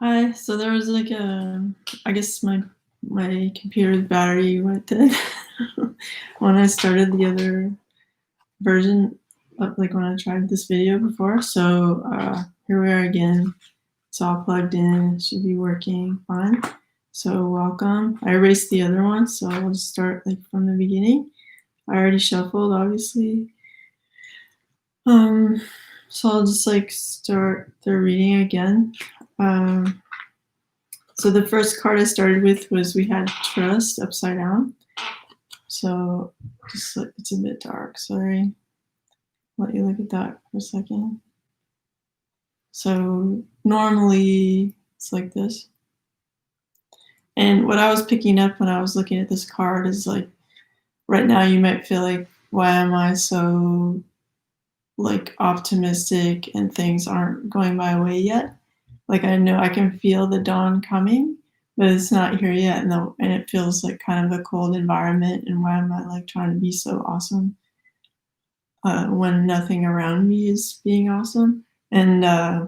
Hi. So there was like I guess my computer's battery went dead when I started the other version of like when I tried this video before. So here we are again. It's all plugged in. It should be working fine. So welcome. I erased the other one, so I'll just start like from the beginning. I already shuffled, obviously. So I'll just like start the reading again. So the first card I started with was we had trust upside down. So just like, it's a bit dark, sorry. Let you look at that for a second. So normally it's like this. And what I was picking up when I was looking at this card is like, right now you might feel like, why am I so like optimistic and things aren't going my way yet? Like I know I can feel the dawn coming, but it's not here yet, and it feels like kind of a cold environment. And why am I like trying to be so awesome when nothing around me is being awesome? And I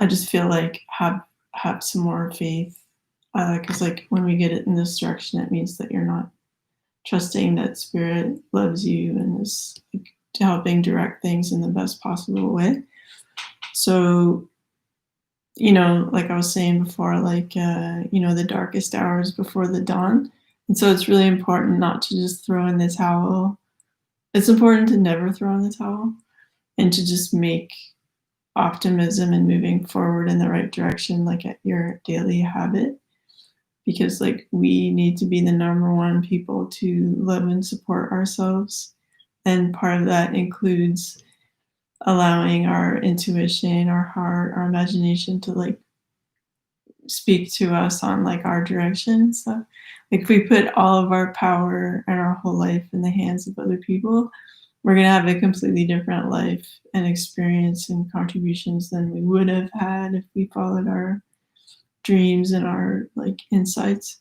just feel like have some more faith, because like when we get it in this direction, it means that you're not trusting that spirit loves you and is like, helping direct things in the best possible way. So like I was saying before, like, the darkest hours before the dawn. And so it's really important not to just throw in the towel. It's important to never throw in the towel and to just make optimism and moving forward in the right direction, like at your daily habit. Because like we need to be the number one people to love and support ourselves. And part of that includes allowing our intuition, our heart, our imagination to like speak to us on like our direction. So like if we put all of our power and our whole life in the hands of other people, we're going to have a completely different life and experience and contributions than we would have had if we followed our dreams and our like insights.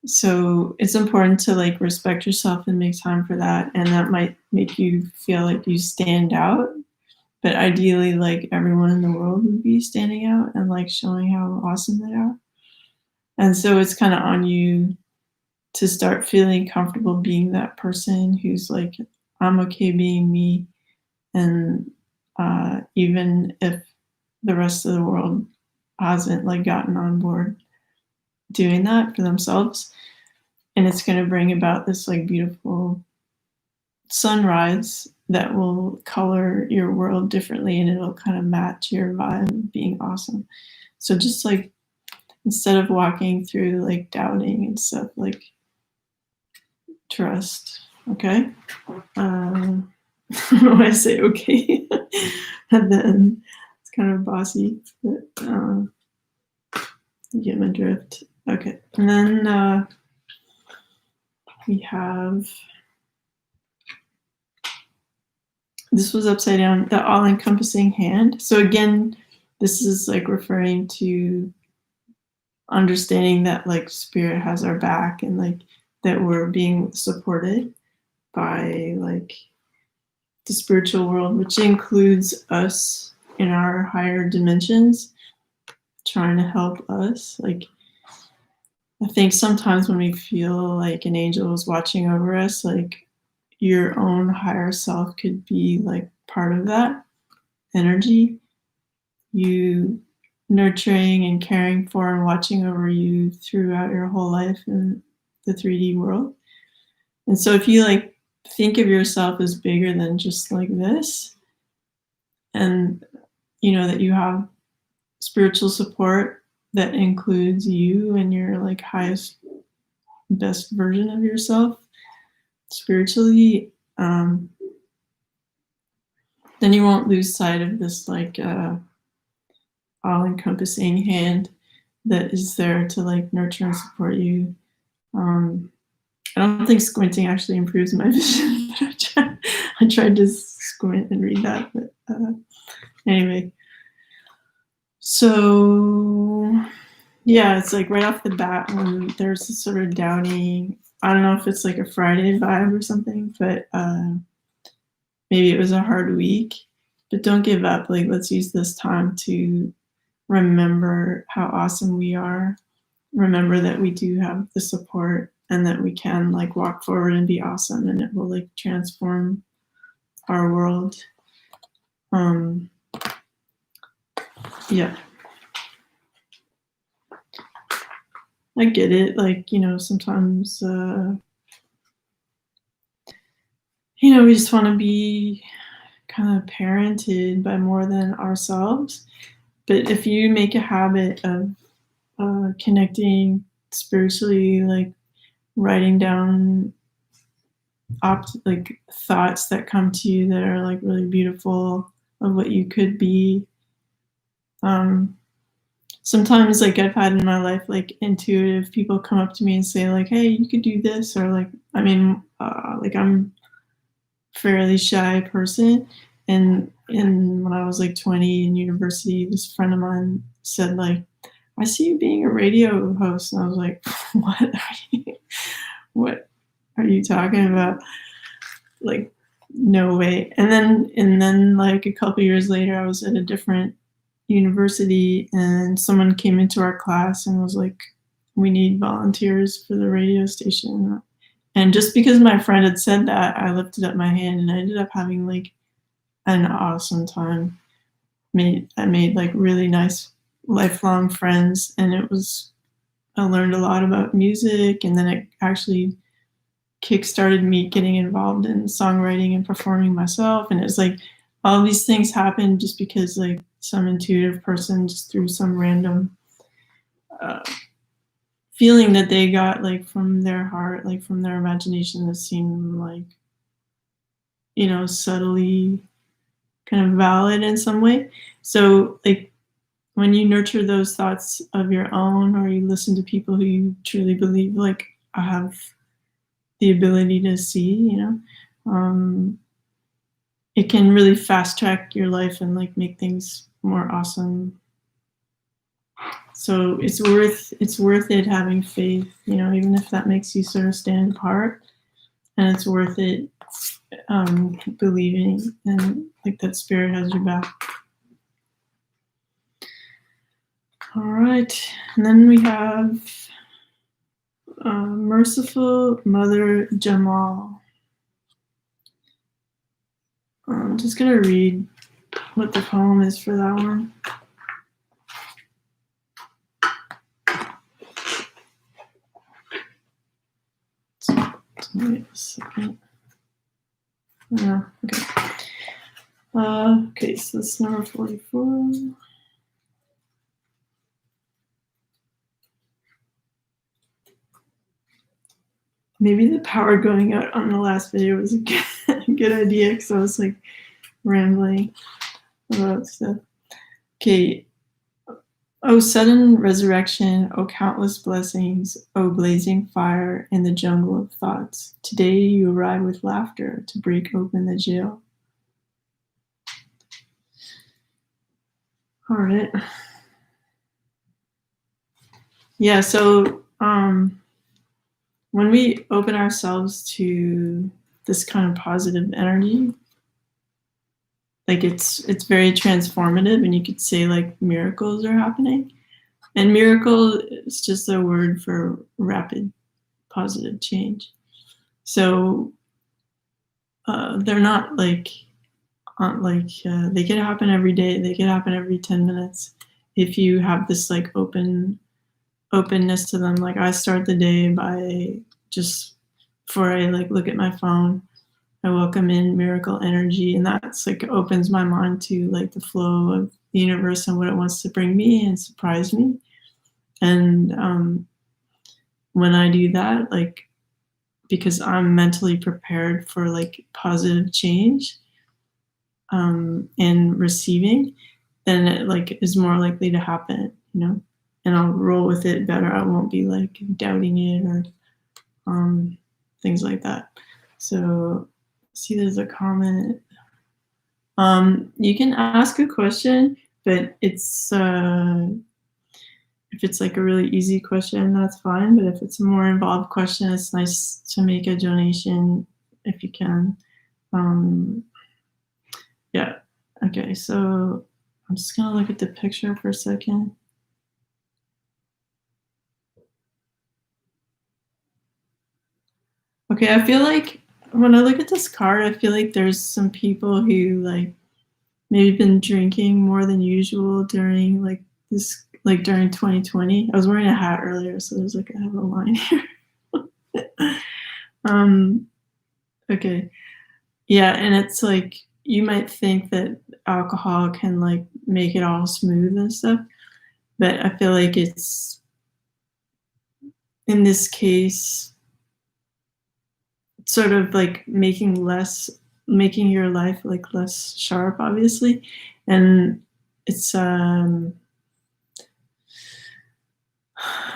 So it's important to like respect yourself and make time for that. And that might make you feel like you stand out. But ideally, like everyone in the world would be standing out and like showing how awesome they are. And so it's kind of on you to start feeling comfortable being that person who's like, I'm okay being me. And even if the rest of the world hasn't like gotten on board doing that for themselves, and it's going to bring about this like beautiful sunrise that will color your world differently, and it'll kind of match your vibe of being awesome. So just like instead of walking through like doubting and stuff, like trust. Okay. I don't know why I say okay. And then it's kind of bossy, but you get my drift. Okay. And then we have, this was upside down, the all-encompassing hand. So again, this is like referring to understanding that like spirit has our back and like that we're being supported by like the spiritual world, which includes us in our higher dimensions, trying to help us. Like I think sometimes when we feel like an angel is watching over us, like your own higher self could be like part of that energy, you nurturing and caring for and watching over you throughout your whole life in the 3D world. And so if you like think of yourself as bigger than just like this, and that you have spiritual support that includes you and your like highest best version of yourself spiritually, then you won't lose sight of this like all-encompassing hand that is there to like nurture and support you. I don't think squinting actually improves my vision, but I tried to squint and read that, but anyway. So yeah, it's like right off the bat when there's this sort of doubting, I don't know if it's like a Friday vibe or something, but maybe it was a hard week, but don't give up. Like let's use this time to remember how awesome we are, remember that we do have the support and that we can like walk forward and be awesome, and it will like transform our world. Yeah, I get it. Like, sometimes, we just want to be kind of parented by more than ourselves. But if you make a habit of connecting spiritually, like writing down like thoughts that come to you that are like really beautiful of what you could be. Sometimes like I've had in my life like intuitive people come up to me and say like, hey, you could do this, or like, like I'm a fairly shy person, and when I was like 20 in university, this friend of mine said like, I see you being a radio host, and I was like, what are you talking about? Like, no way. And then like a couple years later, I was at a different university, and someone came into our class and was like, we need volunteers for the radio station. And just because my friend had said that, I lifted up my hand, and I ended up having like an awesome time. I made like really nice lifelong friends, and I learned a lot about music, and then it actually kickstarted me getting involved in songwriting and performing myself. And it's like all these things happened just because like some intuitive person just threw some random feeling that they got like from their heart, like from their imagination, that seemed like, subtly kind of valid in some way. So like when you nurture those thoughts of your own, or you listen to people who you truly believe like I have the ability to see, it can really fast track your life and like make things more awesome. So it's worth it having faith, even if that makes you sort of stand apart, and it's worth it believing and like that spirit has your back. All right, and then we have Merciful Mother Jamal. I'm just gonna read what the poem is for that one. Wait a second. No, okay. Okay, so that's number 44. Maybe the power going out on the last video was a good idea, because I was like rambling about stuff. Okay. Oh, sudden resurrection, oh, countless blessings, oh, blazing fire in the jungle of thoughts. Today you arrive with laughter to break open the jail. All right. Yeah, so when we open ourselves to this kind of positive energy, like it's very transformative, and you could say like miracles are happening. And miracle is just a word for rapid positive change. So they're not like they could happen every day. They could happen every 10 minutes if you have this like openness to them. Like I start the day by just before I like look at my phone, I welcome in miracle energy, and that's like opens my mind to like the flow of the universe and what it wants to bring me and surprise me. And when I do that, like because I'm mentally prepared for like positive change and receiving, then it like is more likely to happen, and I'll roll with it better. I won't be like doubting it or things like that. So see, there's a comment. You can ask a question, but it's if it's like a really easy question, that's fine. But if it's a more involved question, it's nice to make a donation if you can. Yeah. Okay. So I'm just gonna look at the picture for a second. Okay, I feel like when I look at this card, I feel like there's some people who like maybe been drinking more than usual during like this, like during 2020. I was wearing a hat earlier, so there's like I have a line here. um, okay, yeah, and it's like you might think that alcohol can like make it all smooth and stuff, but I feel like it's in this case sort of like making your life like less sharp, obviously, and it's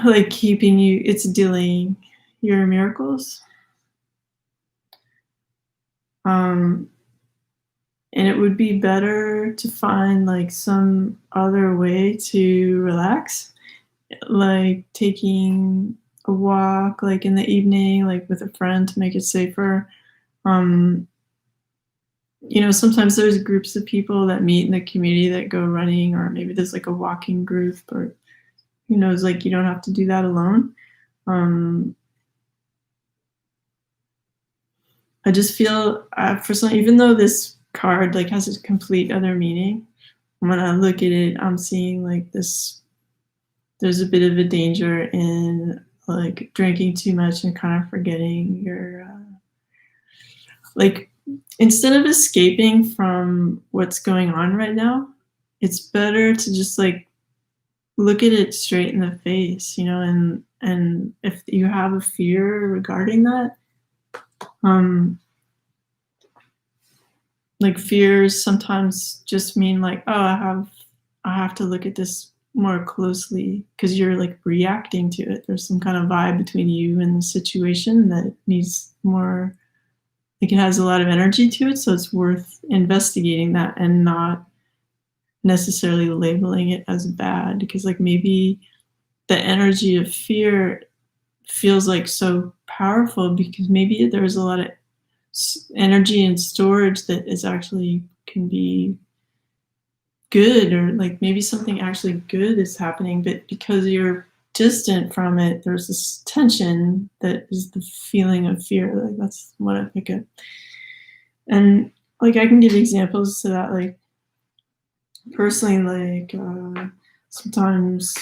like keeping you, it's delaying your miracles. um and it would be better to find like some other way to relax, like taking a walk like in the evening, like with a friend to make it safer. um Sometimes there's groups of people that meet in the community that go running, or maybe there's like a walking group, or who knows, like you don't have to do that alone. um I just feel, for some, even though this card like has a complete other meaning, when I look at it, I'm seeing like this. There's a bit of a danger in like drinking too much and kind of forgetting your like, instead of escaping from what's going on right now, it's better to just like look at it straight in the face, and if you have a fear regarding that, um, like fears sometimes just mean like, oh, I have to look at this more closely because you're like reacting to it. There's some kind of vibe between you and the situation that needs more, like it has a lot of energy to it, so it's worth investigating that and not necessarily labeling it as bad, because like maybe the energy of fear feels like so powerful because maybe there's a lot of energy and storage that is actually can be good, or like maybe something actually good is happening, but because you're distant from it, there's this tension that is the feeling of fear. Like that's what I pick up. And like I can give examples to that, like personally, like sometimes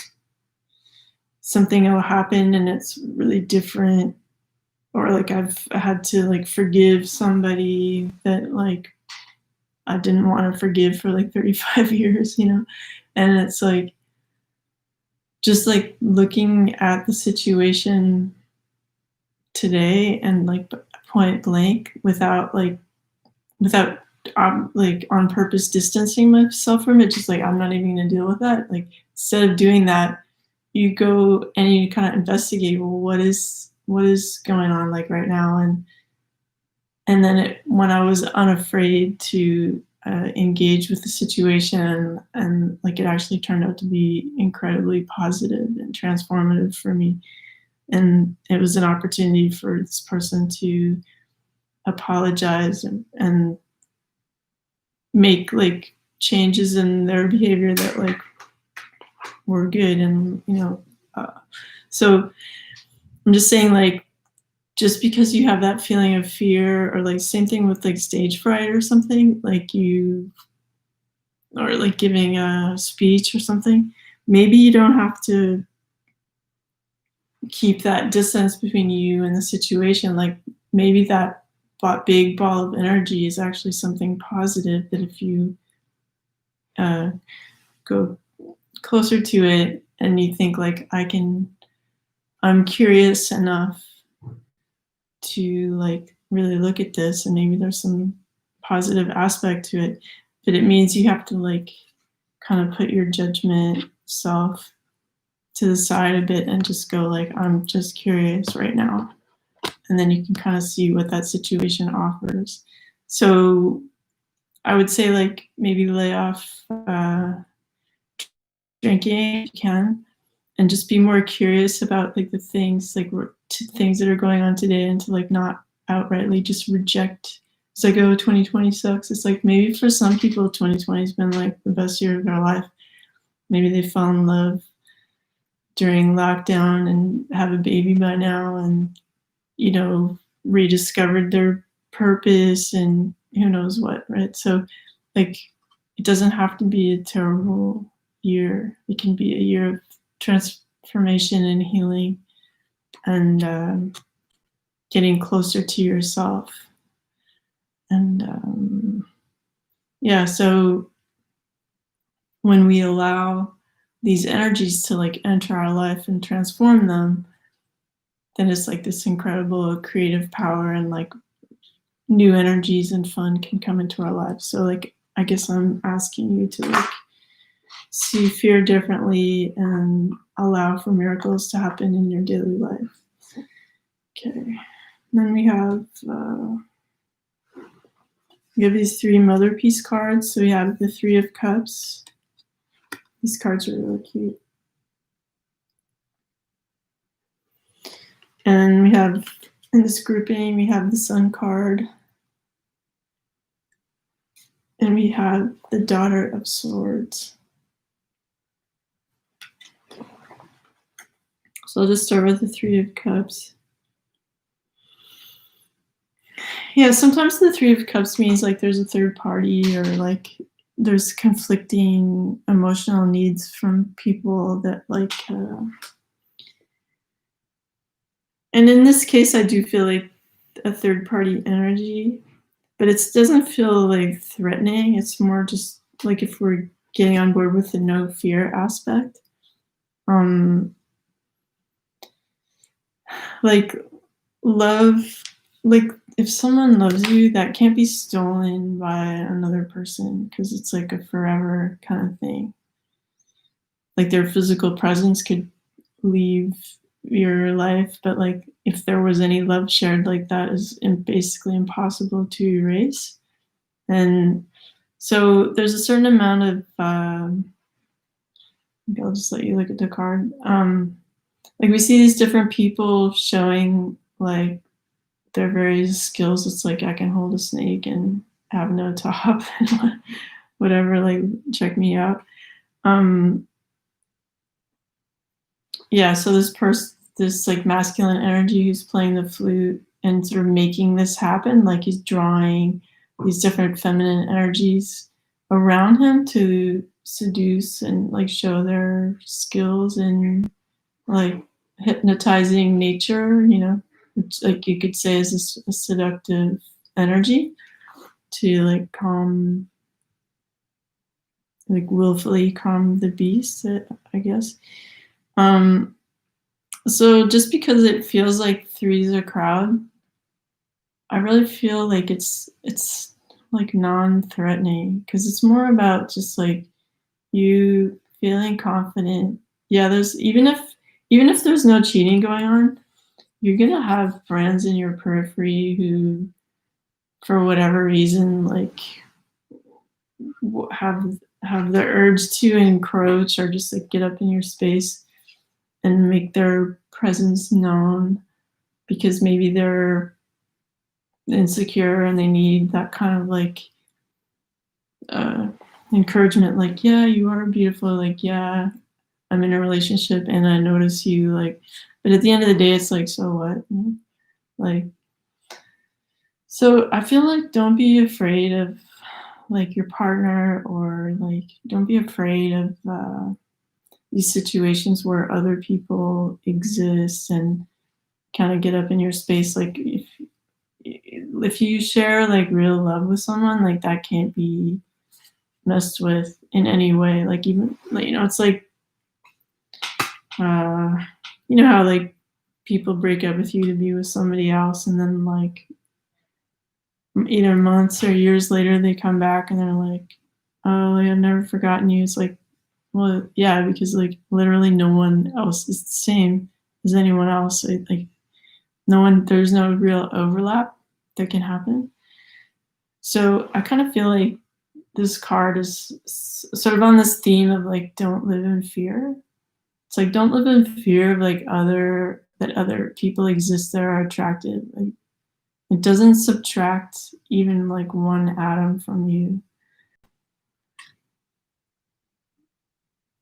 something will happen and it's really different, or like I've had to like forgive somebody that like I didn't want to forgive for like 35 years, and it's like just like looking at the situation today and like point blank without like on purpose distancing myself from it, just like I'm not even going to deal with that. Like instead of doing that, you go and you kind of investigate, well, what is going on like right now, and then when I was unafraid to engage with the situation, and like it actually turned out to be incredibly positive and transformative for me, and it was an opportunity for this person to apologize and make like changes in their behavior that like were good, and uh, so I'm just saying, like, just because you have that feeling of fear, or like same thing with like stage fright or something, like or like giving a speech or something, maybe you don't have to keep that distance between you and the situation. Like maybe that big ball of energy is actually something positive, that if you go closer to it and you think like I'm curious enough to like really look at this, and maybe there's some positive aspect to it, but it means you have to like kind of put your judgment self to the side a bit and just go like, I'm just curious right now, and then you can kind of see what that situation offers. So I would say like maybe lay off drinking if you can, and just be more curious about like the things like things that are going on today, and to like not outrightly just reject it's like, oh, 2020 sucks. It's like maybe for some people 2020 has been like the best year of their life. Maybe they fell in love during lockdown and have a baby by now, and rediscovered their purpose and who knows what, right? So like it doesn't have to be a terrible year. It can be a year of transformation and healing and getting closer to yourself. And so when we allow these energies to like enter our life and transform them, then it's like this incredible creative power and like new energies and fun can come into our lives. So like I guess I'm asking you to like see fear differently and allow for miracles to happen in your daily life. Okay. Then we have these 3 Mother Peace cards. So we have the 3 of Cups. These cards are really cute. And we have, in this grouping, we have the Sun card. And we have the Daughter of Swords. So I'll just start with the 3 of Cups. Yeah, sometimes the 3 of Cups means like there's a third party or like there's conflicting emotional needs from people that like and in this case I do feel like a third party energy, but it doesn't feel like threatening. It's more just like if we're getting on board with the no fear aspect. Like love, like if someone loves you, that can't be stolen by another person because it's like a forever kind of thing. Like their physical presence could leave your life, but like if there was any love shared, like that is basically impossible to erase. And so there's a certain amount of maybe I'll just let you look at the card. Like we see these different people showing like their various skills. It's like I can hold a snake and have no top and whatever, like check me out. So this like masculine energy who's playing the flute and sort of making this happen, like he's drawing these different feminine energies around him to seduce and like show their skills in like hypnotizing nature, which like you could say is a seductive energy to like calm, like willfully calm the beast, I guess. So just because it feels like 3's a crowd, I really feel like it's like non-threatening because it's more about just like you feeling confident. Yeah, there's even if there's no cheating going on, you're gonna have friends in your periphery who, for whatever reason, like have the urge to encroach or just like get up in your space and make their presence known because maybe they're insecure and they need that kind of like encouragement, like, yeah, you are beautiful, like, yeah, I'm in a relationship and I notice you, like, but at the end of the day it's like, so what, like, so I feel like don't be afraid of like your partner, or like don't be afraid of these situations where other people exist and kind of get up in your space. Like if you share like real love with someone, like that can't be messed with in any way. Like even like, it's like how like people break up with you to be with somebody else, and then like either months or years later they come back and they're like, oh, like, I've never forgotten you. It's like, well, yeah, because like literally no one else is the same as anyone else. Like there's no real overlap that can happen. So I kind of feel like this card is sort of on this theme of like, don't live in fear. It's like, don't live in fear of like other people exist that are attractive. Like It doesn't subtract even like one atom from you.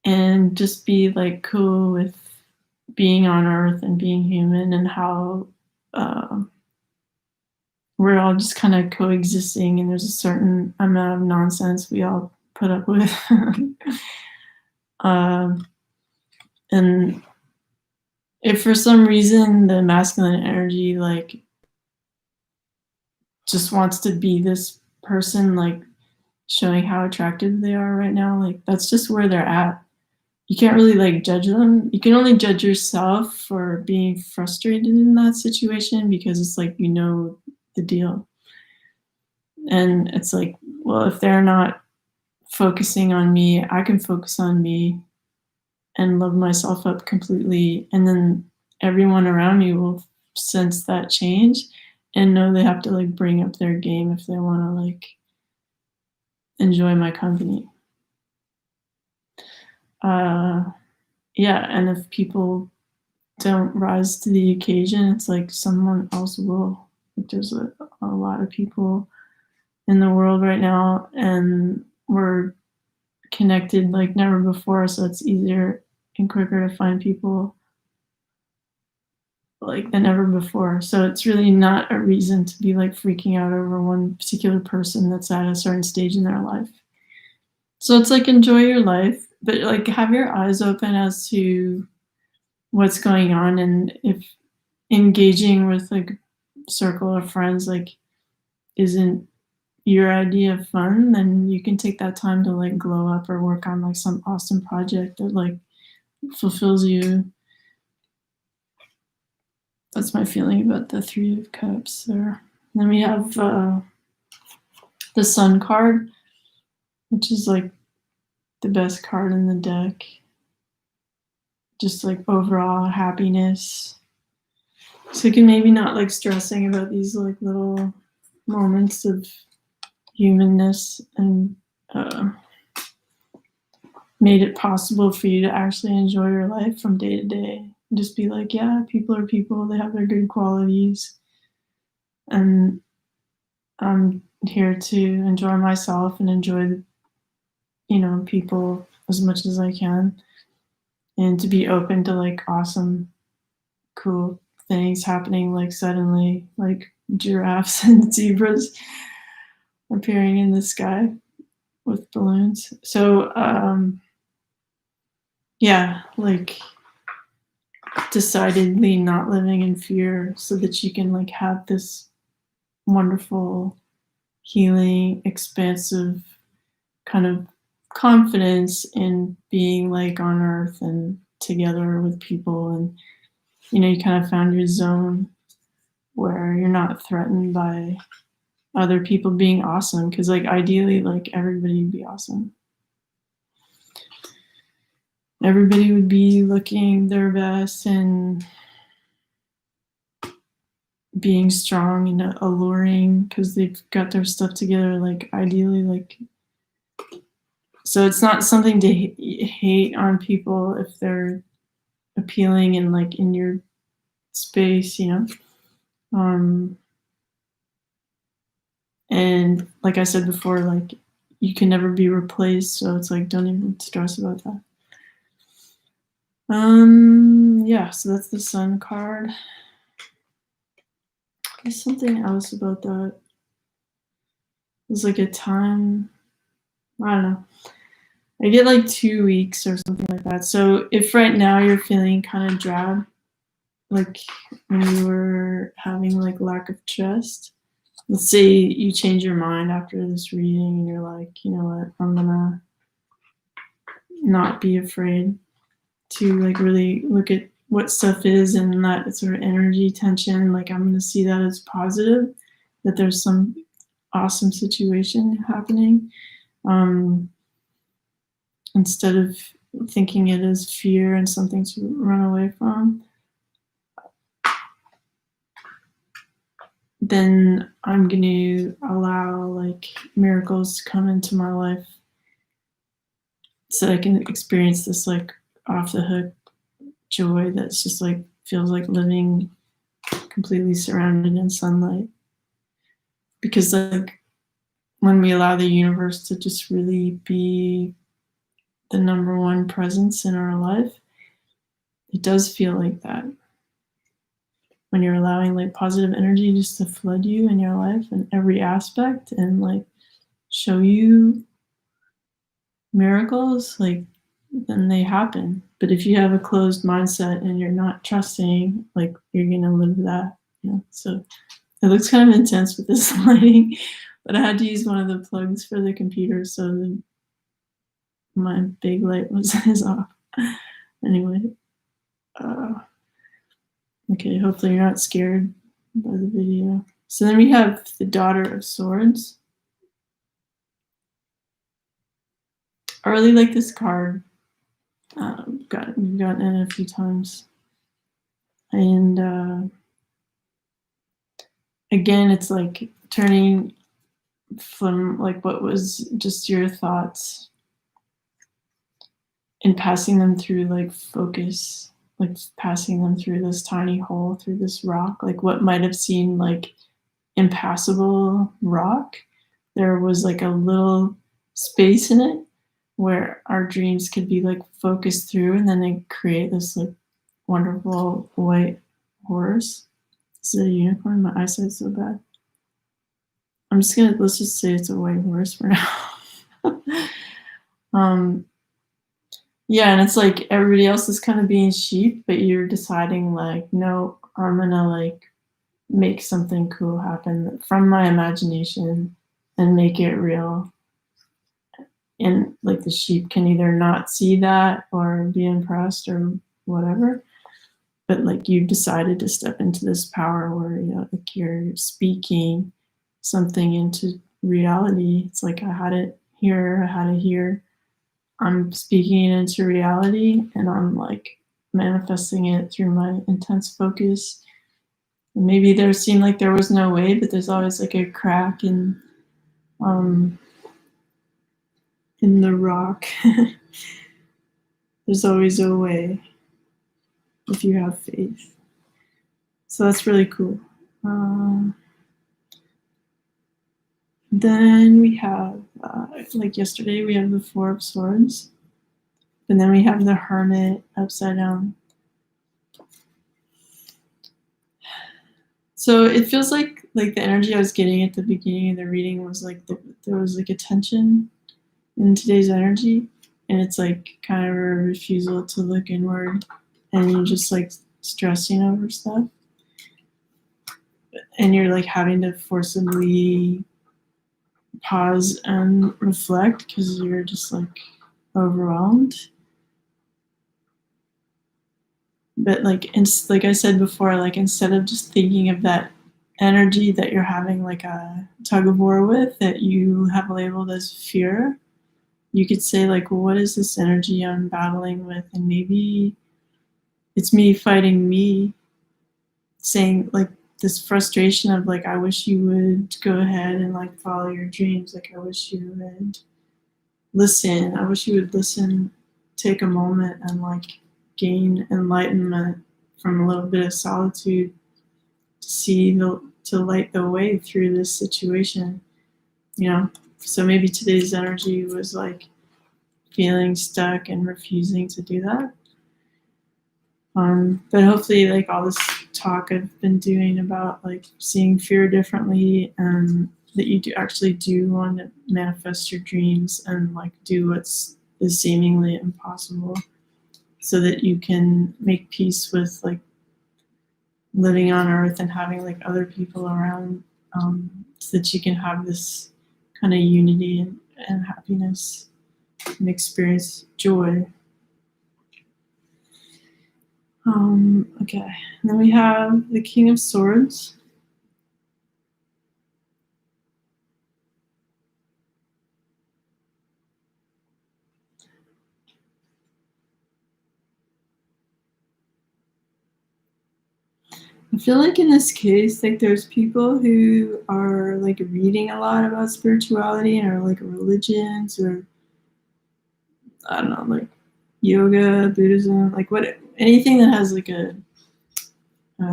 And just be like cool with being on earth and being human, and how we're all just kind of coexisting, and there's a certain amount of nonsense we all put up with. um, and if for some reason the masculine energy like just wants to be this person like showing how attractive they are right now, like that's just where they're at. You can't really like judge them. You can only judge yourself for being frustrated in that situation, because it's like, you know, the deal. And it's like, well, if they're not focusing on me, I can focus on me and love myself up completely. And then everyone around me will sense that change and know they have to like bring up their game if they want to like enjoy my company. Yeah, and if people don't rise to the occasion, it's like someone else will. Like there's a lot of people in the world right now, and we're connected like never before, so it's easier and quicker to find people like than ever before. So it's really not a reason to be like freaking out over one particular person that's at a certain stage in their life. So it's like, enjoy your life, but like have your eyes open as to what's going on, and if engaging with like circle of friends like isn't your idea of fun, then you can take that time to like glow up or work on like some awesome project that like fulfills you. That's my feeling about the Three of Cups there. Then we have the Sun card, which is like the best card in the deck. Just like overall happiness. So you can maybe not like stressing about these like little moments of humanness, and made it possible for you to actually enjoy your life from day to day. Just be like, yeah, people are people, they have their good qualities, and I'm here to enjoy myself and enjoy, you know, people as much as I can, and to be open to like awesome, cool things happening, like suddenly, like giraffes and zebras appearing in the sky with balloons. So, yeah, like decidedly not living in fear, so that you can like have this wonderful, healing, expansive kind of confidence in being like on earth and together with people. And you know, you kind of found your zone where you're not threatened by other people being awesome, because like ideally like everybody would be awesome. Everybody would be looking their best and being strong and alluring because they've got their stuff together, like ideally, like, so it's not something to hate on people if they're appealing and like in your space, you know. And like I said before, like you can never be replaced, so it's like don't even stress about that. Yeah, so that's the Sun card. There's something else about that. There's like a time, I don't know. I get like 2 weeks or something like that. So if right now you're feeling kind of drab, like when you were having like lack of trust, let's say you change your mind after this reading and you're like, you know what, I'm gonna not be afraid to like really look at what stuff is, and that sort of energy tension, like I'm gonna see that as positive, that there's some awesome situation happening, instead of thinking it as fear and something to run away from. Then I'm going to allow like miracles to come into my life so I can experience this like off the hook joy that's just like feels like living completely surrounded in sunlight. because like when we allow the universe to just really be the number one presence in our life, it does feel like that. When you're allowing like positive energy just to flood you in your life in every aspect and like show you miracles, like then they happen. But if you have a closed mindset and you're not trusting, like you're gonna live that, you know. So it looks kind of intense with this lighting, but I had to use one of the plugs for the computer, so my big light is off. Anyway, uh, okay, hopefully you're not scared by the video. So then we have the Daughter of Swords. I really like this card. We've gotten it a few times. And again, it's like turning from like what was just your thoughts and passing them through like focus, like passing them through this tiny hole, through this rock, like what might have seemed like impassable rock. There was like a little space in it where our dreams could be like focused through, and then they create this like wonderful white horse. Is it a unicorn? My eyesight's so bad. Let's just say it's a white horse for now. Yeah, and it's like everybody else is kind of being sheep, but you're deciding like, no, I'm gonna like make something cool happen from my imagination and make it real. And like the sheep can either not see that or be impressed or whatever, but like you've decided to step into this power where, you know, like you're speaking something into reality. It's like I had it here. I'm speaking it into reality, and I'm like manifesting it through my intense focus. And maybe there seemed like there was no way, but there's always like a crack in the rock. There's always a way if you have faith. So that's really cool. Then we have, like yesterday, we have the Four of Swords. And then we have the Hermit upside down. So it feels like the energy I was getting at the beginning of the reading was like there was like a tension in today's energy. And it's like kind of a refusal to look inward, and you're just like stressing over stuff. And you're like having to forcibly pause and reflect because you're just like overwhelmed. But like I said before, like instead of just thinking of that energy that you're having like a tug of war with that you have labeled as fear, you could say like, well, what is this energy I'm battling with? And maybe it's me fighting me, saying like this frustration of like, I wish you would go ahead and like follow your dreams. Like I wish you would listen. I wish you would listen, take a moment and like gain enlightenment from a little bit of solitude to light the way through this situation, you know. So maybe today's energy was like feeling stuck and refusing to do that. But hopefully like all this talk I've been doing about like seeing fear differently, and that you actually do want to manifest your dreams and like do what's is seemingly impossible, so that you can make peace with like living on earth and having like other people around, so that you can have this kind of unity and happiness and experience joy. Okay, and then we have the King of Swords. I feel like in this case, like there's people who are like reading a lot about spirituality and are like religions, or I don't know, like yoga, Buddhism, like anything that has like a what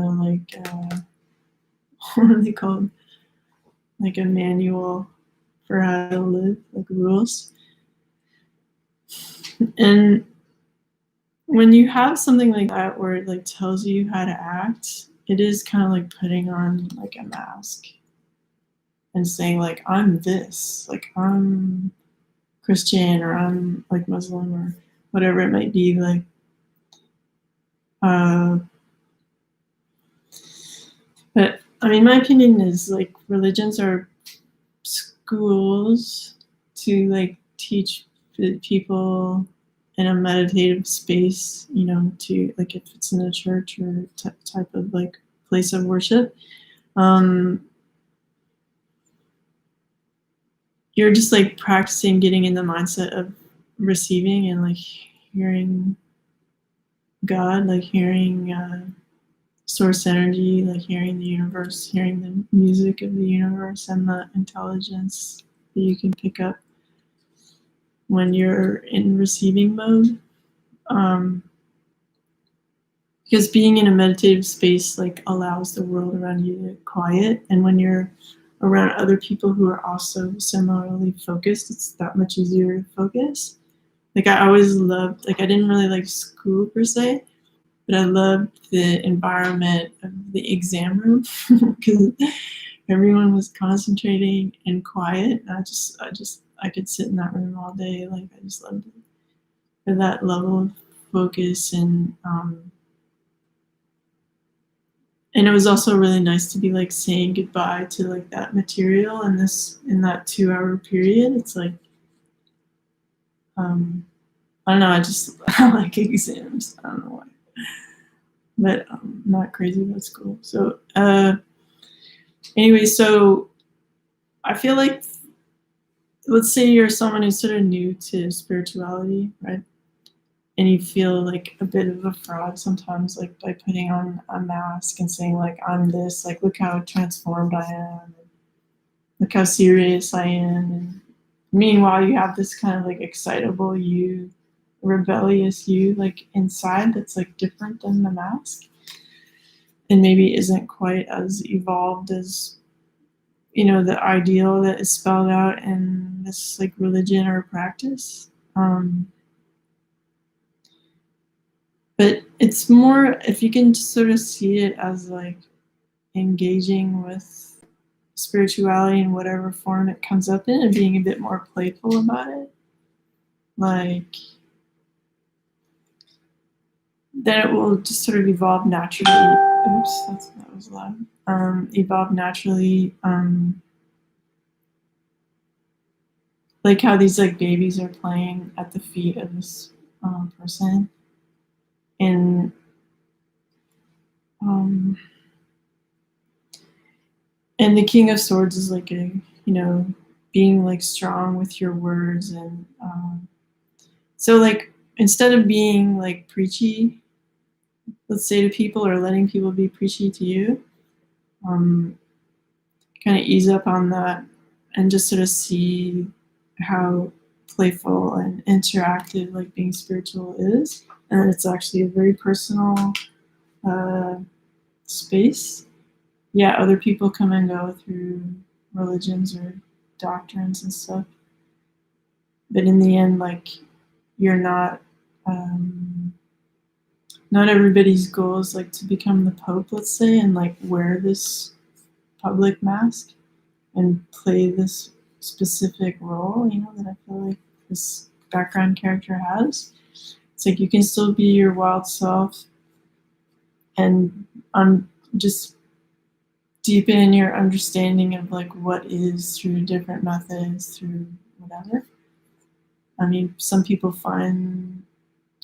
are they called? like a manual for how to live, like rules. And when you have something like that where it like tells you how to act, it is kind of like putting on like a mask and saying like, I'm this, like I'm Christian or I'm like Muslim or whatever it might be. Like, but I mean, my opinion is like religions are schools to like teach people in a meditative space, you know, to like if it's in a church or type of like place of worship. You're just like practicing getting in the mindset of receiving and like hearing God, like hearing source energy, like hearing the universe, hearing the music of the universe and the intelligence that you can pick up when you're in receiving mode. Because being in a meditative space like allows the world around you to quiet, and when you're around other people who are also similarly focused, it's that much easier to focus. Like I always loved, like I didn't really like school per se, but I loved the environment of the exam room because everyone was concentrating and quiet. And I could sit in that room all day. Like I just loved it for that level of focus. And it was also really nice to be like saying goodbye to like that material in that 2 hour period. It's like, I don't know, I like exams. I don't know why. But I'm not crazy about school. So anyway, so I feel like, let's say you're someone who's sort of new to spirituality, right? And you feel like a bit of a fraud sometimes, like by putting on a mask and saying like, I'm this, like look how transformed I am, look how serious I am. And meanwhile, you have this kind of like excitable you, rebellious you, like inside that's like different than the mask, and maybe isn't quite as evolved as, you know, the ideal that is spelled out in this like religion or practice. But it's more, if you can just sort of see it as like engaging with spirituality in whatever form it comes up in and being a bit more playful about it, like then it will just sort of evolve naturally. Oops, that was loud. Evolve naturally. Like how these like babies are playing at the feet of this person, and and the King of Swords is like a, you know, being like strong with your words, and so like instead of being like preachy, let's say to people, or letting people be preachy to you, kind of ease up on that and just sort of see how playful and interactive like being spiritual is, and it's actually a very personal space. Yeah, other people come and go through religions or doctrines and stuff, but in the end, like you're not. Not everybody's goal is like to become the Pope, let's say, and like wear this public mask and play this specific role, you know, that I feel like this background character has. It's like you can still be your wild self and just deepen in your understanding of like what is through different methods, through whatever. I mean, some people find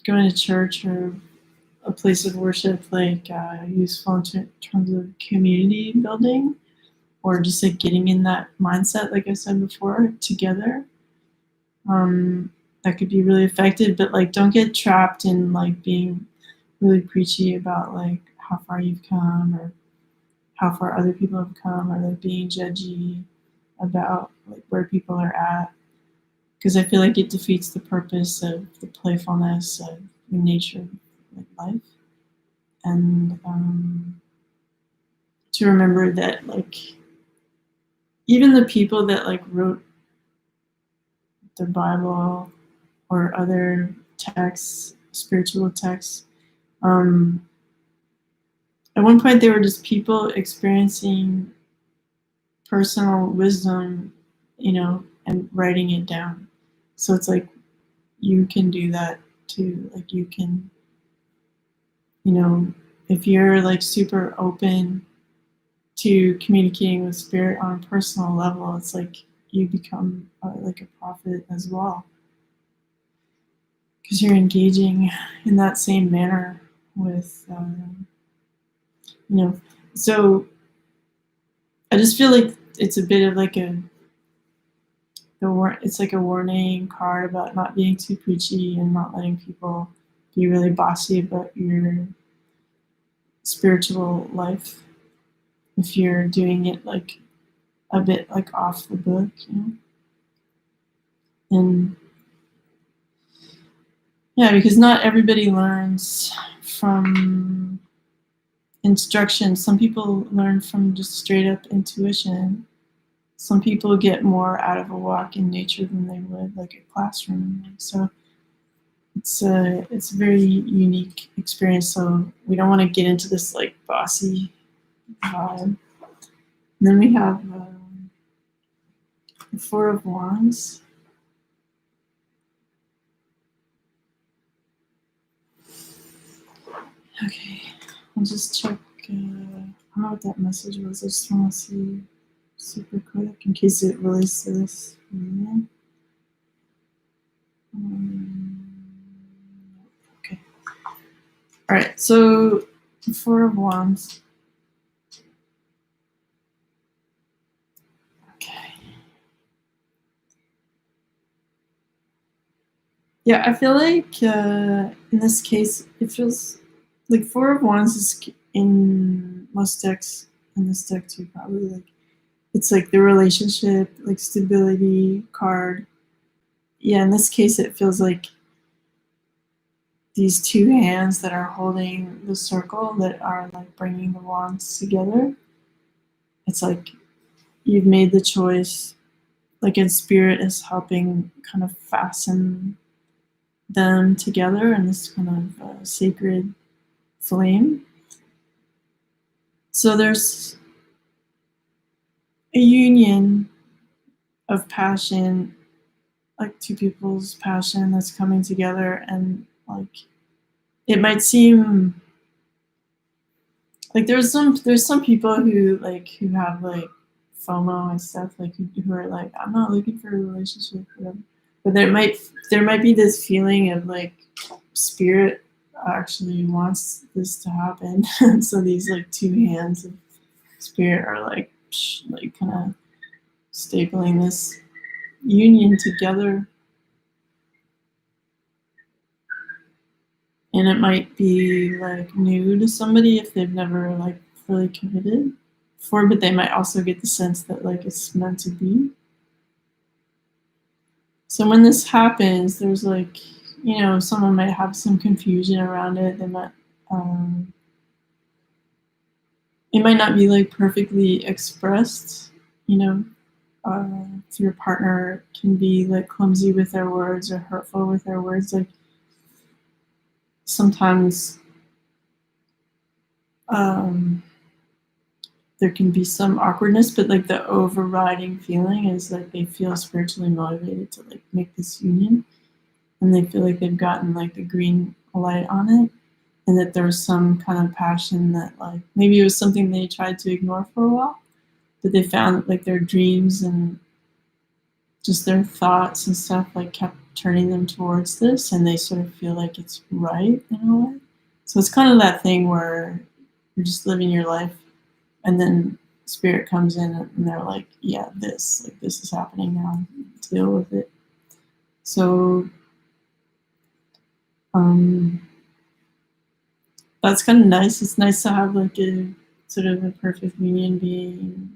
going to church or a place of worship like useful in terms of community building, or just like getting in that mindset, like I said before, together. That could be really effective, but like don't get trapped in like being really preachy about like how far you've come or how far other people have come, or like being judgy about like where people are at, because I feel like it defeats the purpose of the playfulness of the nature of like life. And to remember that like even the people that like wrote the Bible or other texts, spiritual texts, at one point they were just people experiencing personal wisdom, and writing it down. So it's like you can do that too. Like you can, if you're like super open to communicating with spirit on a personal level, it's like you become like a prophet as well, because you're engaging in that same manner with, so I just feel like it's a bit of like it's like a warning card about not being too preachy and not letting people be really bossy about your spiritual life if you're doing it like a bit like off the book, and yeah, because not everybody learns from instruction. Some people learn from just straight up intuition. Some people get more out of a walk in nature than they would like a classroom. So it's a very unique experience. So we don't want to get into this like bossy vibe. And then we have the Four of Wands. Okay, I'll just check. I don't know what that message was. I just want to see super quick in case it relates to this. Okay. All right. So the Four of Wands. Okay. Yeah, I feel like in this case, it feels like Four of Wands is in most decks. In this deck too, probably like it's like the relationship, like stability card. Yeah, in this case, it feels like these two hands that are holding the circle that are like bringing the wands together. It's like you've made the choice, like in spirit is helping kind of fasten them together in this kind of sacred flame. So there's a union of passion, like two people's passion that's coming together, and like it might seem like there's some people who have like FOMO and stuff, like who are like, I'm not looking for a relationship, whatever. But there might be this feeling of like spirit actually wants this to happen. So these like two hands of spirit are like kind of stapling this union together. And it might be like new to somebody if they've never like really committed before, but they might also get the sense that like it's meant to be. So when this happens, there's like, someone might have some confusion around it. They might, it might not be like perfectly expressed, if your partner can be like clumsy with their words or hurtful with their words, like sometimes there can be some awkwardness, but like the overriding feeling is like they feel spiritually motivated to like make this union, and they feel like they've gotten like the green light on it, and that there's some kind of passion that like maybe it was something they tried to ignore for a while, but they found that like their dreams and just their thoughts and stuff like kept turning them towards this, and they sort of feel like it's right in a way. So it's kind of that thing where you're just living your life, and then spirit comes in and they're like, yeah, this is happening now, deal with it. So that's kind of nice. It's nice to have like a sort of a perfect union being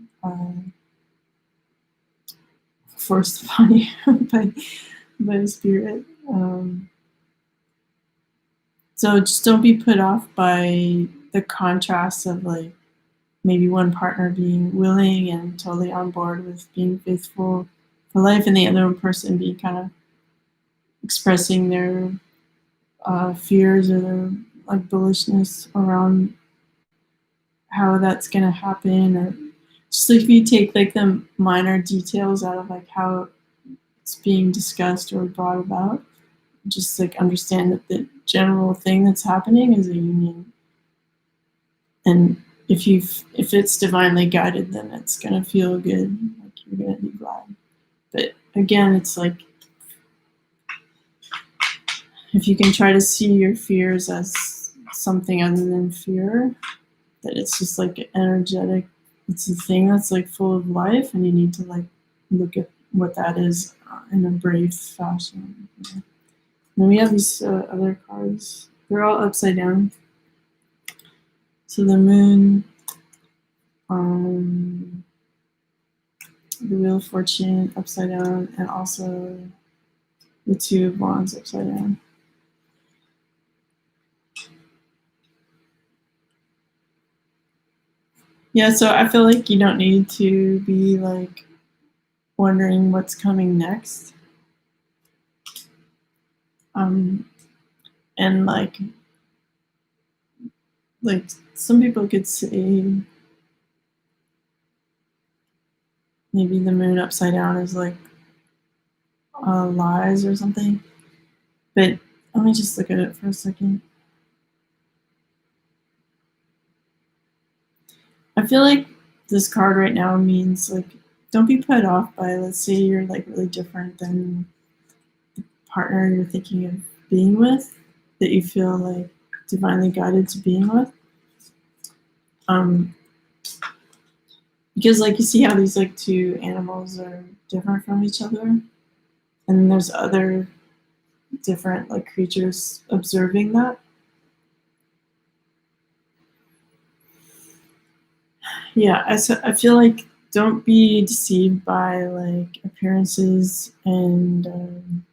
forced upon you by the spirit. So just don't be put off by the contrast of like maybe one partner being willing and totally on board with being faithful for life, and the other person being kind of expressing their fears or their like bullishness around how that's going to happen, or just like if you take like the minor details out of like how it's being discussed or brought about, just like understand that the general thing that's happening is a union, and if it's divinely guided, then it's going to feel good, like you're going to be glad. But again, it's like if you can try to see your fears as something other than fear, that it's just like energetic, it's a thing that's like full of life, and you need to like look at what that is in a brave fashion. And then we have these other cards, they're all upside down. So the moon, the wheel of fortune upside down, and also the two of wands upside down. Yeah, so I feel like you don't need to be like wondering what's coming next. And like some people could say maybe the moon upside down is like lies or something. But let me just look at it for a second. I feel like this card right now means like don't be put off by, let's say you're like really different than the partner you're thinking of being with, that you feel like divinely guided to being with. Because like you see how these like two animals are different from each other, and there's other different like creatures observing that. Yeah, I feel like don't be deceived by like appearances, and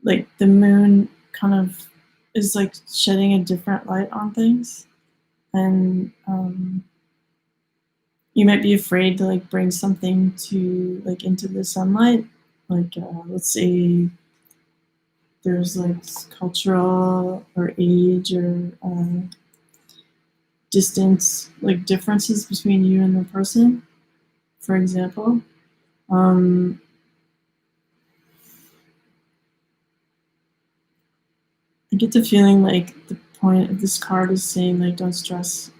like the moon kind of is like shedding a different light on things, and you might be afraid to like bring something to like into the sunlight, like let's say there's like cultural or age or distance, like differences between you and the person, for example. um, I get the feeling like the point of this card is saying like don't stress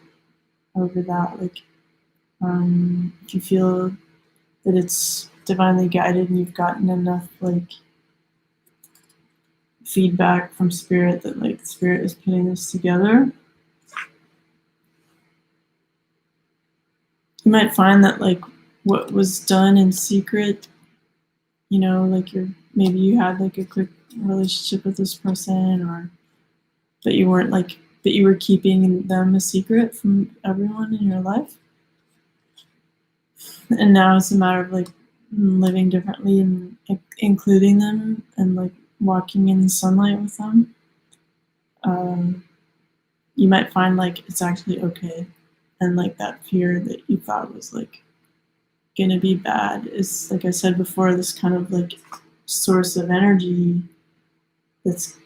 over that. Like if you feel that it's divinely guided and you've gotten enough like feedback from spirit that like spirit is putting this together, you might find that like what was done in secret, like maybe you had like a quick relationship with this person, or but you weren't like, but you were keeping them a secret from everyone in your life, and now it's a matter of like living differently and including them and like walking in the sunlight with them. um, you might find like it's actually okay, and like that fear that you thought was like gonna be bad is, like I said before, this kind of like source of energy that's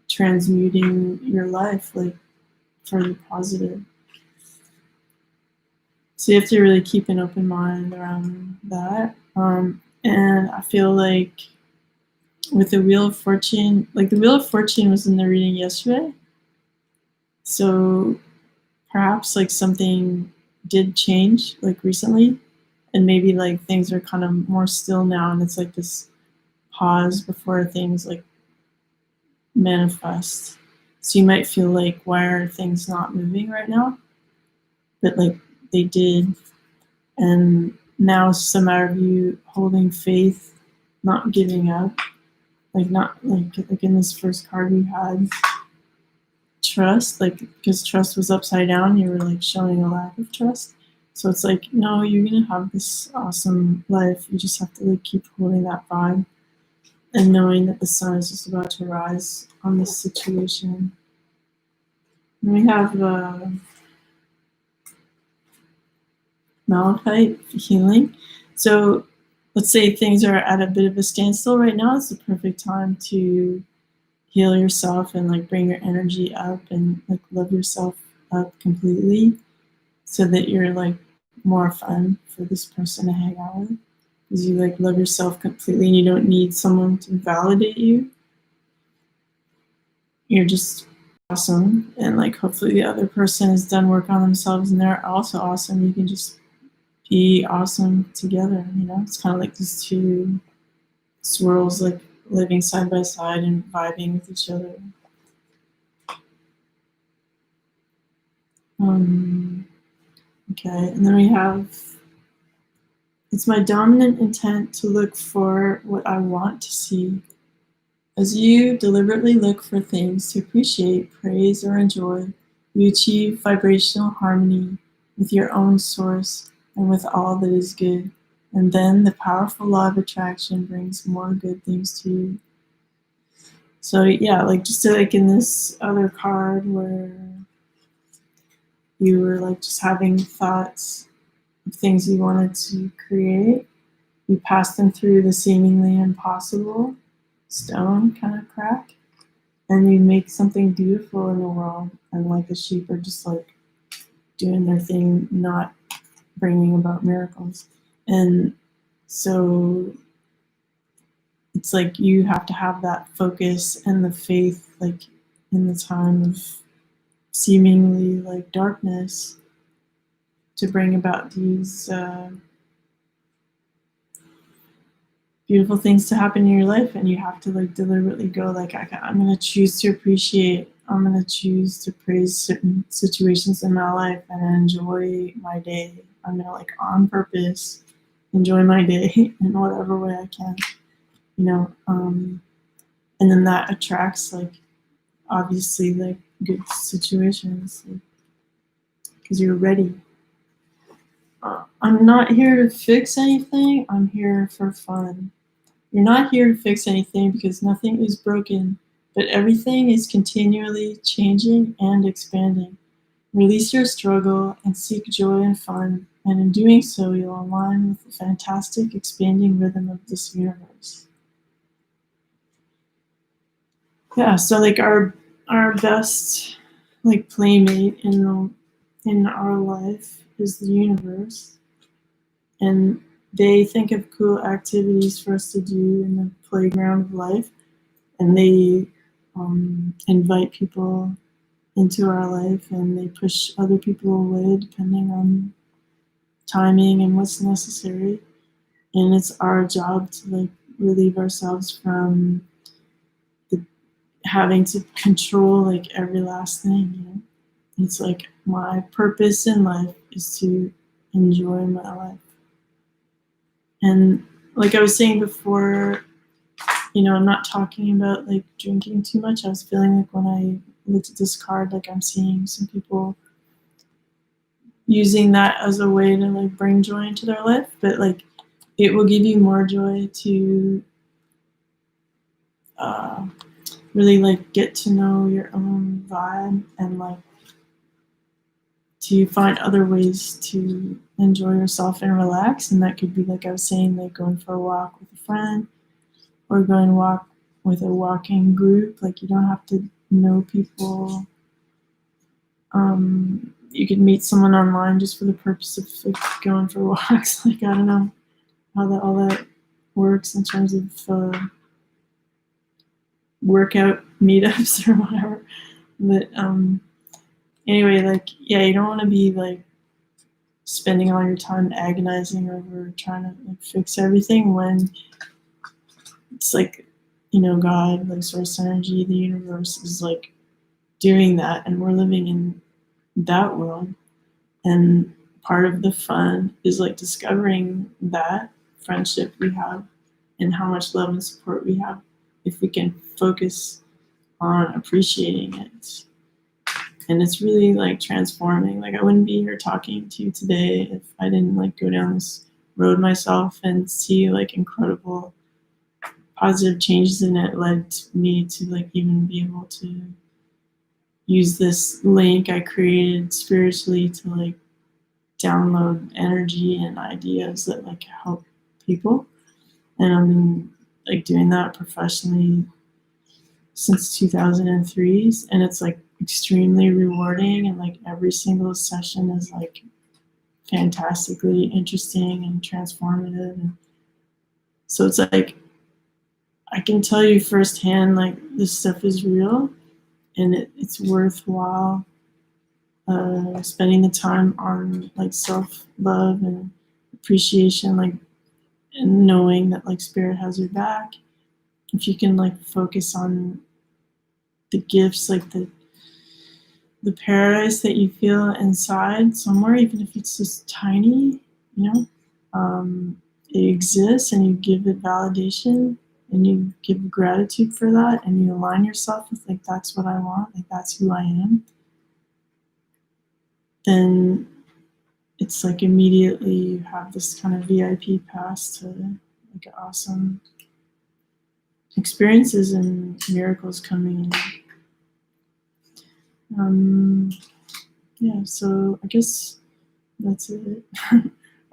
transmuting your life like for the positive. So you have to really keep an open mind around that. And I feel like with the Wheel of Fortune, like the Wheel of Fortune was in the reading yesterday. So perhaps like something did change like recently, and maybe like things are kind of more still now, and it's like this pause before things like manifest. So you might feel like, why are things not moving right now? But like they did, and now it's just a matter of you holding faith, not giving up. Like not like in this first card we had trust, like because trust was upside down, you were like showing a lack of trust. So it's like, no, you're gonna have this awesome life. You just have to like keep holding that vibe and knowing that the sun is just about to rise on this situation. And we have malachite healing. So let's say things are at a bit of a standstill right now. It's the perfect time to heal yourself and like bring your energy up and like love yourself up completely so that you're like more fun for this person to hang out with because you like love yourself completely and you don't need someone to validate you. You're just awesome, and like hopefully the other person has done work on themselves and they're also awesome. You can just be awesome together, you know. It's kind of like these two swirls like living side by side and vibing with each other. Okay, and then we have, it's my dominant intent to look for what I want to see. As you deliberately look for things to appreciate, praise, or enjoy, you achieve vibrational harmony with your own source and with all that is good. And then the powerful law of attraction brings more good things to you. So yeah, like just like in this other card where you were like just having thoughts of things you wanted to create, you pass them through the seemingly impossible stone kind of crack, and you make something beautiful in the world. And like the sheep are just like doing their thing, not bringing about miracles. And so it's like you have to have that focus and the faith, like in the time of seemingly like darkness, to bring about these beautiful things to happen in your life. And you have to like deliberately go like, I'm going to choose to appreciate, I'm going to choose to praise certain situations in my life and enjoy my day. I'm going to like on purpose enjoy my day in whatever way I can, you know. And then that attracts like obviously like good situations because you're ready. I'm not here to fix anything, I'm here for fun. You're not here to fix anything because nothing is broken, but everything is continually changing and expanding. Release your struggle and seek joy and fun, and in doing so, you'll align with the fantastic expanding rhythm of this universe. Yeah, so like our best like playmate in our life is the universe, and they think of cool activities for us to do in the playground of life, and they invite people into our life, and they push other people away depending on timing and what's necessary. And it's our job to like relieve ourselves from the, having to control like every last thing, you know. It's like my purpose in life is to enjoy my life. And like I was saying before, you know, I'm not talking about like drinking too much. I was feeling like when I looked at this card, like I'm seeing some people using that as a way to like bring joy into their life, but like it will give you more joy to uh, really like get to know your own vibe and like to find other ways to enjoy yourself and relax. And that could be like I was saying, like going for a walk with a friend or going walk with a walking group. Like you don't have to know people. You could meet someone online just for the purpose of like, going for walks. Like I don't know how that all that works in terms of workout meetups or whatever. But anyway, like yeah, you don't want to be like spending all your time agonizing over trying to like fix everything when it's like, you know, God, like source energy, the universe is like doing that, and we're living in that world. And part of the fun is like discovering that friendship we have and how much love and support we have if we can focus on appreciating it. And it's really like transforming. Like I wouldn't be here talking to you today if I didn't like go down this road myself and see like incredible positive changes, and it led me to like even be able to use this link I created spiritually to like download energy and ideas that like help people. And I've been like doing that professionally since 2003, and it's like extremely rewarding, and like every single session is like fantastically interesting and transformative. And so it's like I can tell you firsthand like this stuff is real, and it's worthwhile spending the time on like self-love and appreciation, like, and knowing that like spirit has your back. If you can like focus on the gifts, like the paradise that you feel inside somewhere, even if it's just tiny, you know, it exists, and you give it validation, and you give gratitude for that, and you align yourself with like that's what I want, like that's who I am, then it's like immediately you have this kind of VIP pass to like awesome experiences and miracles coming in. Yeah, so I guess that's it. I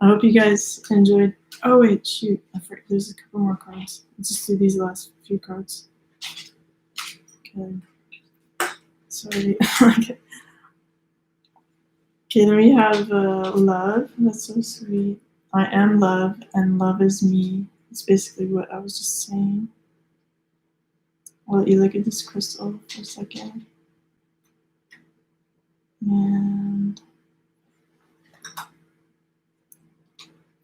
hope you guys enjoyed. Oh wait, shoot! There's a couple more cards. Let's just do these last few cards. Okay. Sorry. Okay, then we have love. That's so sweet. I am love, and love is me. It's basically what I was just saying. I'll let you look at this crystal for a second. And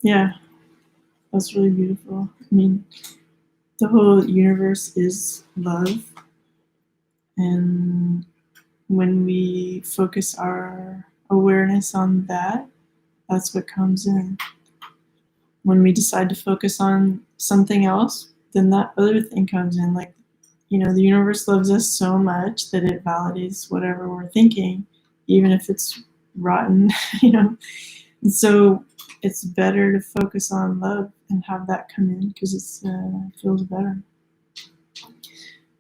yeah, that's really beautiful. I mean, the whole universe is love. And when we focus our awareness on that, that's what comes in. When we decide to focus on something else, then that other thing comes in. Like, you know, the universe loves us so much that it validates whatever we're thinking, even if it's rotten, you know. And so it's better to focus on love and have that come in because it feels better.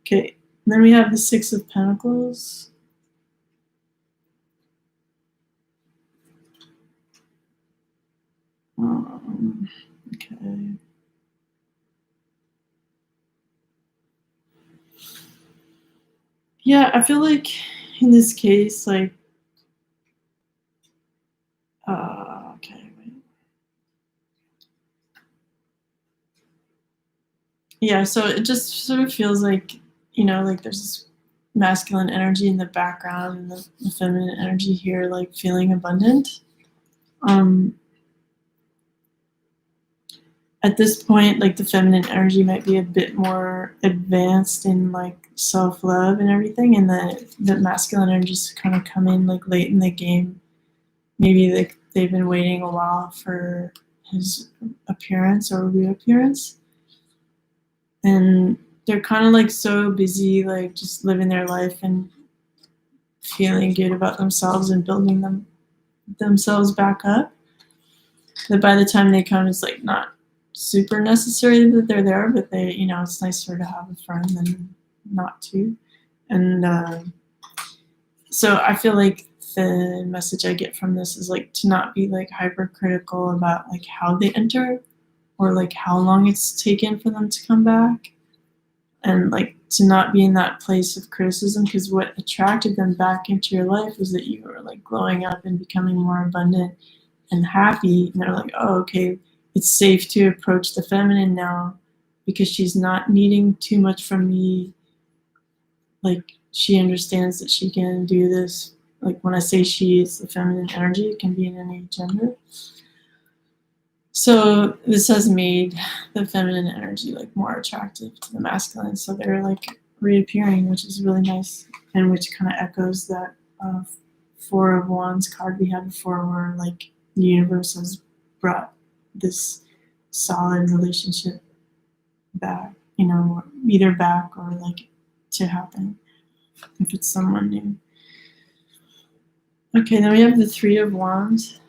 Okay, and then we have the Six of Pentacles. Okay. Yeah, I feel like in this case, like, okay, wait. Yeah, so it just sort of feels like, you know, like there's this masculine energy in the background and the feminine energy here, like feeling abundant. At this point, like the feminine energy might be a bit more advanced in like self-love and everything, and the masculine energies kind of come in like late in the game. Maybe like they've been waiting a while for his appearance or reappearance, and they're kind of like so busy like just living their life and feeling good about themselves and building themselves back up, that by the time they come, it's like not super necessary that they're there, but they, you know, it's nicer to have a friend than not to. And so I feel like the message I get from this is like to not be like hypercritical about like how they enter or like how long it's taken for them to come back, and like to not be in that place of criticism, because what attracted them back into your life was that you were like glowing up and becoming more abundant and happy, and they're like, oh, okay, it's safe to approach the feminine now because she's not needing too much from me. Like she understands that she can do this. Like when I say she, it's the feminine energy. It can be in any gender. So this has made the feminine energy like more attractive to the masculine. So they're like reappearing, which is really nice, and which kind of echoes that Four of Wands card we had before, where like the universe has brought this solid relationship back, you know, either back or like to happen if it's someone new. Okay, then we have the Three of Wands.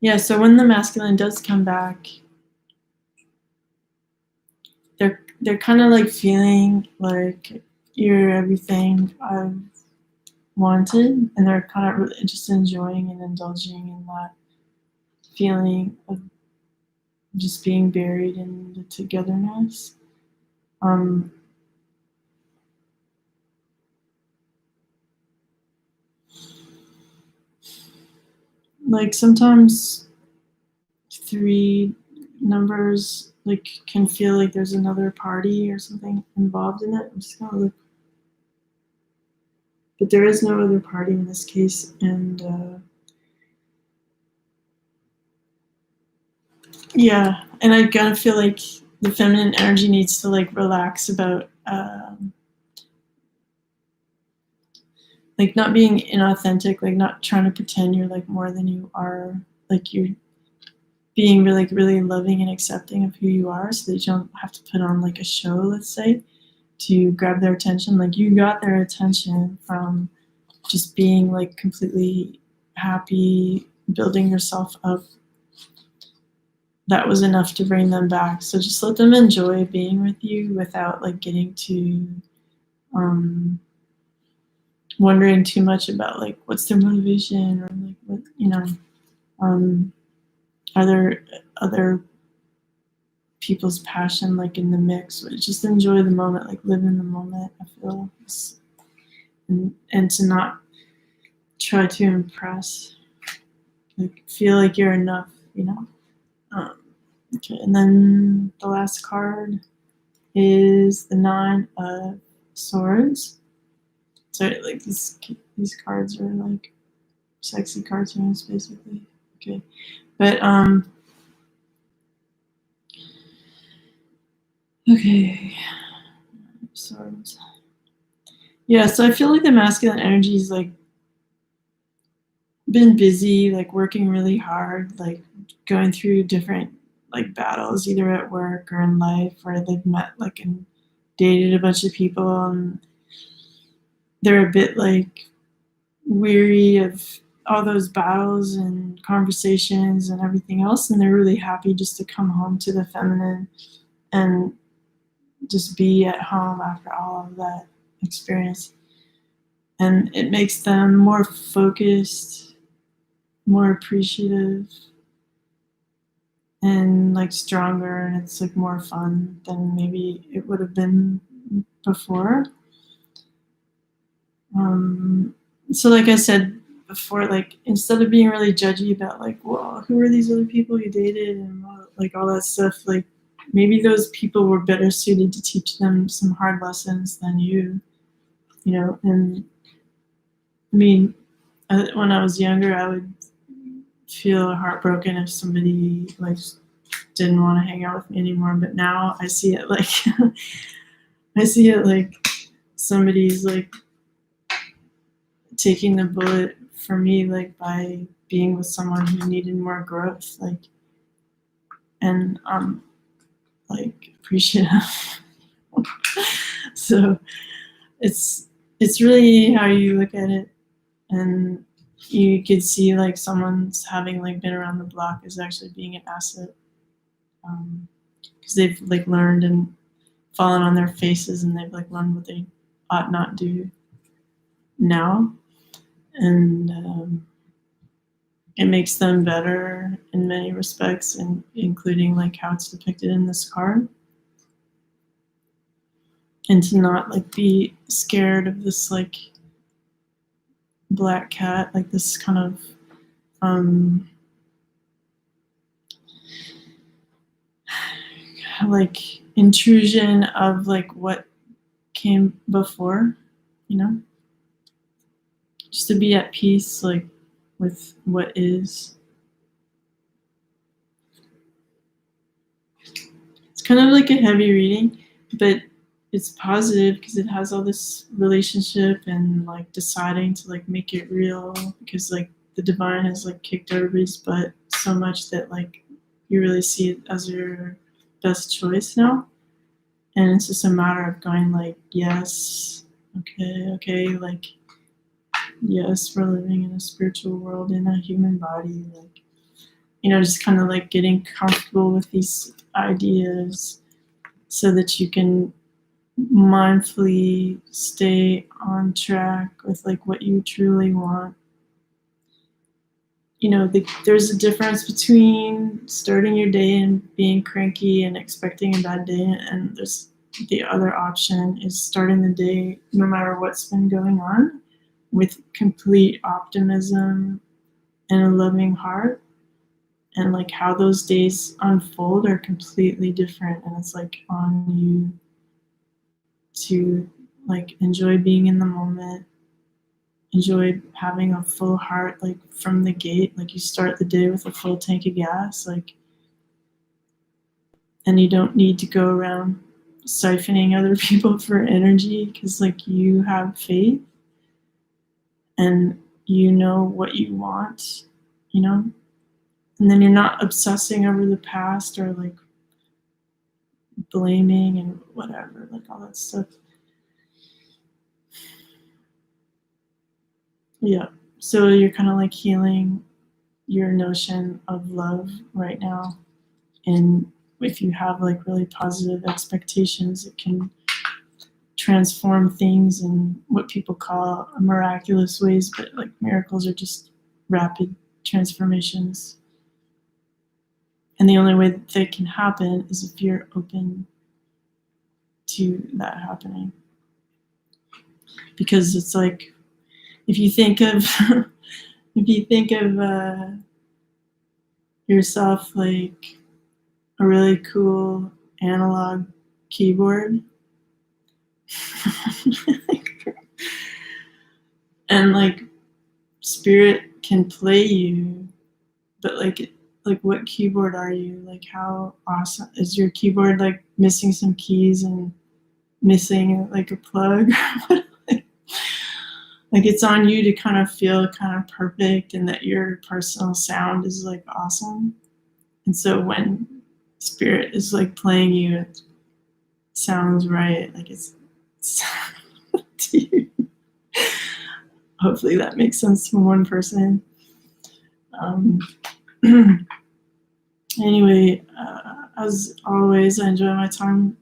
Yeah, so when the masculine does come back, they're kind of like feeling like you're everything I've wanted, and they're kind of really just enjoying and indulging in that feeling of just being buried in the togetherness. Um, like sometimes three numbers like can feel like there's another party or something involved in it. I'm just gonna look, but there is no other party in this case, and yeah, and I kind of feel like the feminine energy needs to like relax about like not being inauthentic, like not trying to pretend you're like more than you are, like you're being really really loving and accepting of who you are, so that you don't have to put on like a show, let's say, to grab their attention. Like you got their attention from just being like completely happy, building yourself up. That was enough to bring them back. So just let them enjoy being with you without like getting too wondering too much about like what's their motivation, or like what, you know, are there other people's passion like in the mix. Just enjoy the moment, like live in the moment, I feel, and to not try to impress, like feel like you're enough, you know. Okay, and then the last card is the Nine of Swords. So like these cards are like sexy cartoons basically. Okay, but okay, swords. Yeah, so I feel like the masculine energy is like been busy, like working really hard, like going through different like battles, either at work or in life, where they've met like and dated a bunch of people, and they're a bit like weary of all those battles and conversations and everything else, and they're really happy just to come home to the feminine and just be at home after all of that experience. And it makes them more focused, more appreciative, and like stronger, and it's like more fun than maybe it would have been before. So like I said before, like instead of being really judgy about like, well, who are these other people you dated and like all that stuff, like maybe those people were better suited to teach them some hard lessons than you know. And I mean, when I was younger, I would feel heartbroken if somebody like didn't want to hang out with me anymore. But now I see it like I see it like somebody's like taking the bullet for me, like by being with someone who needed more growth, like, and I'm like appreciative. So it's really how you look at it, and you could see like someone's having like been around the block is actually being an asset, because they've like learned and fallen on their faces, and they've like learned what they ought not do now, and it makes them better in many respects, and including like how it's depicted in this card. And to not like be scared of this like black cat, like this kind of like intrusion of like what came before, you know, just to be at peace like with what is. It's kind of like a heavy reading, but it's positive because it has all this relationship and like deciding to like make it real, because like the divine has like kicked everybody's butt so much that like you really see it as your best choice now. And it's just a matter of going like, yes, okay, like, yes, we're living in a spiritual world in a human body, like, you know, just kind of like getting comfortable with these ideas so that you can mindfully stay on track with like what you truly want. There's a difference between starting your day and being cranky and expecting a bad day, and there's the other option is starting the day no matter what's been going on with complete optimism and a loving heart. And like how those days unfold are completely different, and it's like on you to like enjoy being in the moment, enjoy having a full heart, like from the gate, like you start the day with a full tank of gas, like, and you don't need to go around siphoning other people for energy, because like you have faith and you know what you want, you know, and then you're not obsessing over the past or like blaming and whatever, like all that stuff. Yeah. So you're kind of like healing your notion of love right now. And if you have like really positive expectations, it can transform things in what people call miraculous ways, but like miracles are just rapid transformations. And the only way that they can happen is if you're open to that happening. Because it's like, if you think of yourself like a really cool analog keyboard, and like spirit can play you, but like what keyboard are you? Like how awesome is your keyboard? Like missing some keys and missing like a plug? Like it's on you to kind of feel kind of perfect and that your personal sound is like awesome. And so when spirit is like playing you, it sounds right. Like it's to you. Hopefully that makes sense to one person. Um, anyway, as always, I enjoy my time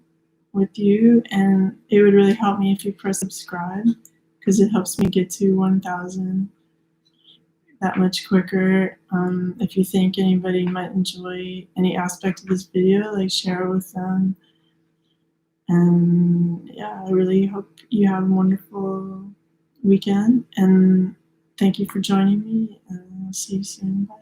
with you, and it would really help me if you press subscribe, because it helps me get to 1,000 that much quicker. If you think anybody might enjoy any aspect of this video, like share it with them. And yeah, I really hope you have a wonderful weekend, and thank you for joining me, and I'll see you soon. Bye.